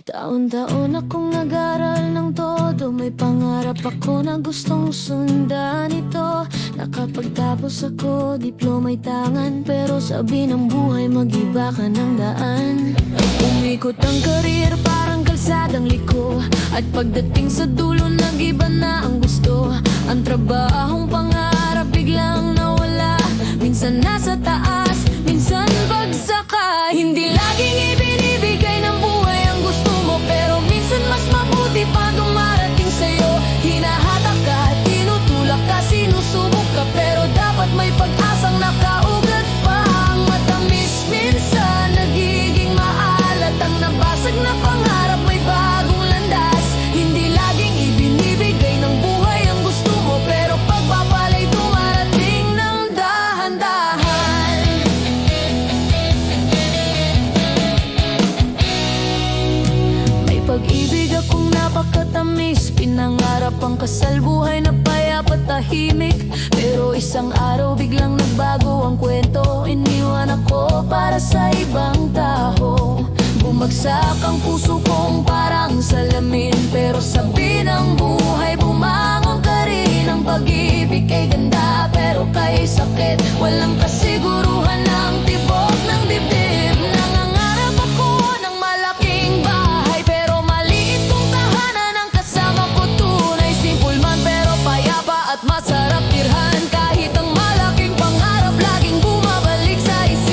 Taon-taon akong nag-aral ng todo. May pangarap ako na gustong sundan ito. Nakapagtapos ako, diploma'y tangan. Pero sabi ng buhay, mag-iba ka ng daan. Umikot ang karir, parang kalsadang liko. At pagdating sa dulo, nag-iba na ang gusto. Ang trabahong pangarap biglang nawala. Minsan nasa taas, minsan bagsak ka. Hindi laging ibinibigay ng buhay ang gusto mo, pero minsan mas mabuti pa dumarating sa'yo. Hinahatak ka, tinutulak ka, sinusubok ka, pero dapat may pag-asang nakaugat pa. Ang matamis minsan nagiging maalat. Ang nabasag na pangarap may bagong landas. Hindi laging ibinibigay ng buhay ang gusto mo, pero pagpapala'y dumarating ng dahan-dahan. May pag-ibig akong napakatamis. Pinangarap ang kasal, buhay na payapa, tahimik. Pero isang araw biglang nagbago ang kwento. Iniwan ako para sa ibang tao. Bumagsak ang puso kong parang salamin. Pero sabi ng buhay, bumangon ka rin. Ang pag-ibig ay ganda, pero kay sakit. Walang kasiguruhan ng tibok ng dibdib. Nangangarap ako ng malaking bahay, pero maliit kong tahanan ang kasama ko. Tunay, simple man pero payapa at masarap tirhan. Kahit ang malaking pangarap laging bumabalik sa isipan.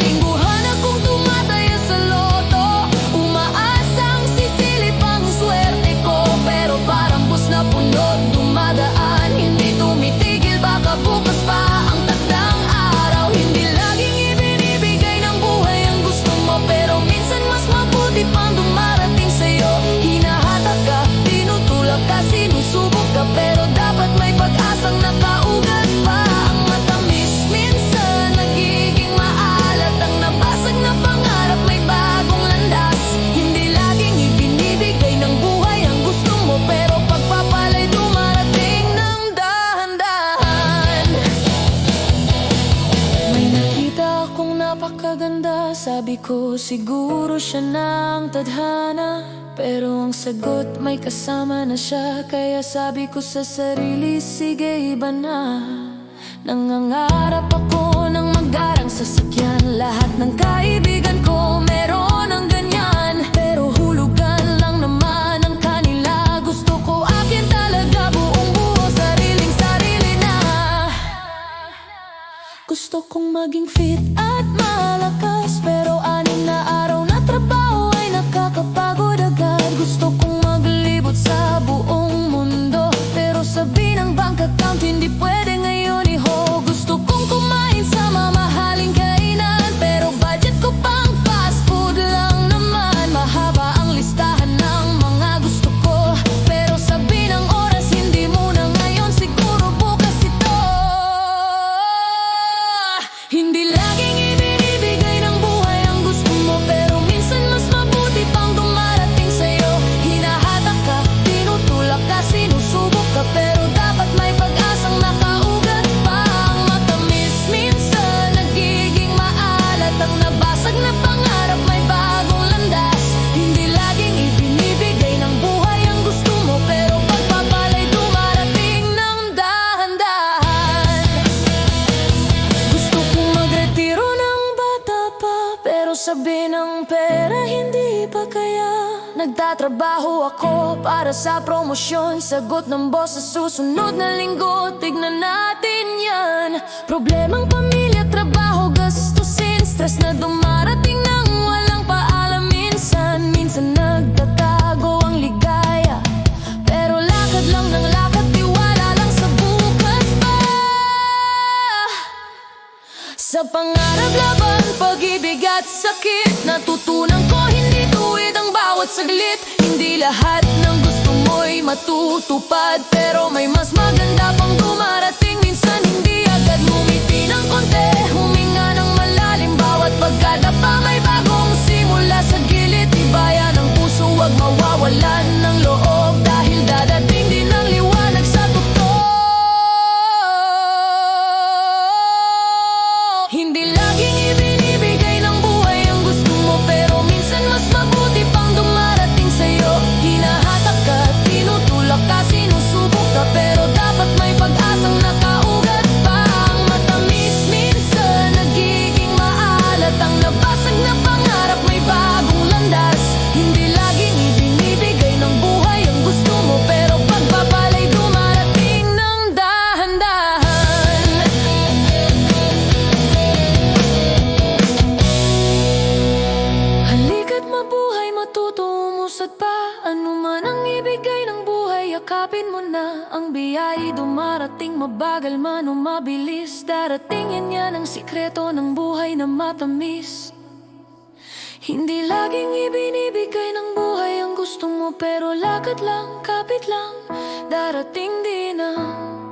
Lingguhan akong tumataya sa loto, umaasang sisilip ang swerte ko. Pero parang bus na punod, dumadaan, hindi tumitigil, baka bukas pa ang takdang araw. Hindi laging ibinibigay ng buhay ang gusto mo, pero minsan mas mabuti pang dumarating sa'yo. Hinahatak ka, tinutulak ka, sinusubok ka, pero dapat may pag-asang nakaugat pa. Ang matamis minsan nagiging maalat. Ang nabasag na pangarap may bagong landas. Hindi laging ibinibigay ng buhay ang gusto mo, pero pagpapala'y dumarating ng dahan-dahan. May nakita akong napakaganda. Sabi ko siguro siya ng tadhana, pero ang sagot may kasama na siya. Kaya sabi ko sa sarili, sige iba na. Nangangarap ako ng magarang sasakyan. Lahat ng kaibigan ko meron ng ganyan, pero hulugan lang naman ang kanila. Gusto ko akin talaga, buong buo, sariling-sarili na. Gusto kong maging fit at malakas, pero anim na araw na trabaho ay nakakapagod agad. Gusto kong maglibot sa buong mundo, pero sabi ng bank account hindi pwede ngayon iho. Gusto kong kumain sa mamahaling kainan, pero budget ko pang fast food lang naman. Mahaba ang listahan ng mga gusto ko, pero sabi ng oras hindi muna ngayon, siguro bukas ito. Hindi laging ibinibigay ng buhay ang gusto mo, pero minsan mas mabuti pang dumarating sa'yo. Hinahatak ka, tinutulak ka, sinusubok ka, pero dapat may pag-asang nakaugat pa. Ang matamis minsan nagiging maalat. Ang nabasag na pangarap may bagong landas. Hindi laging ibinibigay ng buhay ang gusto mo, pero pagpapala'y dumarating ng dahan-dahan. Gusto kong magretiro ng bata pa, pero sabi ng pera hindi pa kaya. Nagtatrabaho ako para sa promosyon. Sagot ng boss sa susunod na linggo, tignan natin yan. Problemang pamilya, trabaho, gastusin, stress na dumarating nang walang paalam minsan. Minsan nagtatago ang ligaya, pero lakad lang ng lakad, tiwala lang sa bukas pa. Sa pangarap laban, pag-ibig at sakit, natutunan ko hindi tuwid ang bawat saglit. Hindi lahat ng gusto mo'y matutupad, pero may mas maganda pang dumarating. Minsan hindi agad, ngumiti ng konti, huminga ng malalim. Bawat pagkadapa may bagong simula sa gilid. Tibayan ang puso, wag mawawalan ng loob, dahil dadating din ang liwanag sa tuktok. Hindi laging ibinibigay ng buhay ang gusto matuto umusad pa. Ano man ang ibigay ng buhay, yakapin mo na. Ang biyaya dumarating, mabagal man o mabilis. Daratingin yan ang sikreto ng buhay na matamis. Hindi laging ibinibigay ng buhay ang gusto mo, pero lakad lang, kapit lang, darating din ang